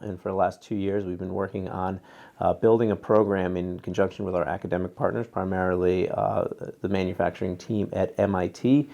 And for the last 2 years, we've been working on building a program in conjunction with our academic partners, primarily the manufacturing team at MIT,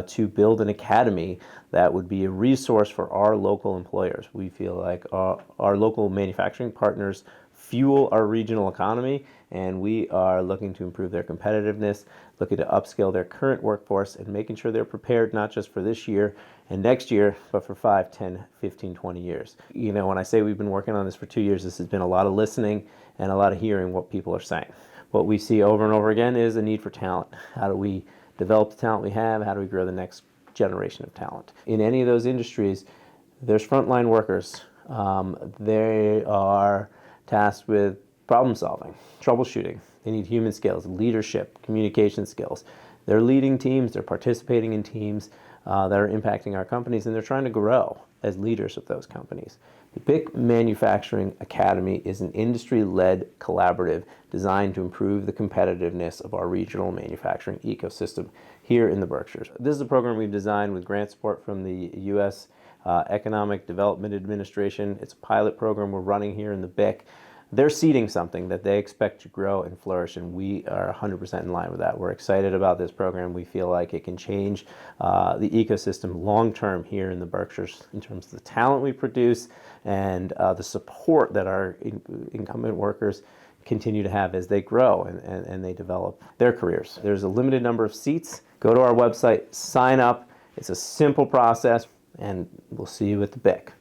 to build an academy that would be a resource for our local employers. We feel like our local manufacturing partners fuel our regional economy, and we are looking to improve their competitiveness, looking to upskill their current workforce, and making sure they're prepared not just for this year and next year, but for 5, 10, 15, 20 years. You know, when I say we've been working on this for 2 years, this has been a lot of listening and a lot of hearing what people are saying. What we see over and over again is a need for talent. How do we develop the talent we have? How do we grow the next generation of talent? In any of those industries, there's frontline workers. They are tasked with problem solving, troubleshooting. They need human skills, leadership, communication skills. They're leading teams, they're participating in teams that are impacting our companies, and they're trying to grow as leaders of those companies. The BIC Manufacturing Academy is an industry-led collaborative designed to improve the competitiveness of our regional manufacturing ecosystem here in the Berkshires. This is a program we've designed with grant support from the U.S. Economic Development Administration. It's a pilot program we're running here in the BIC. They're seeding something that they expect to grow and flourish, and we are 100% in line with that. We're excited about this program. We feel like it can change the ecosystem long-term here in the Berkshires in terms of the talent we produce and the support that our incumbent workers continue to have as they grow and they develop their careers. There's a limited number of seats. Go to our website, sign up. It's a simple process, and we'll see you at the BIC.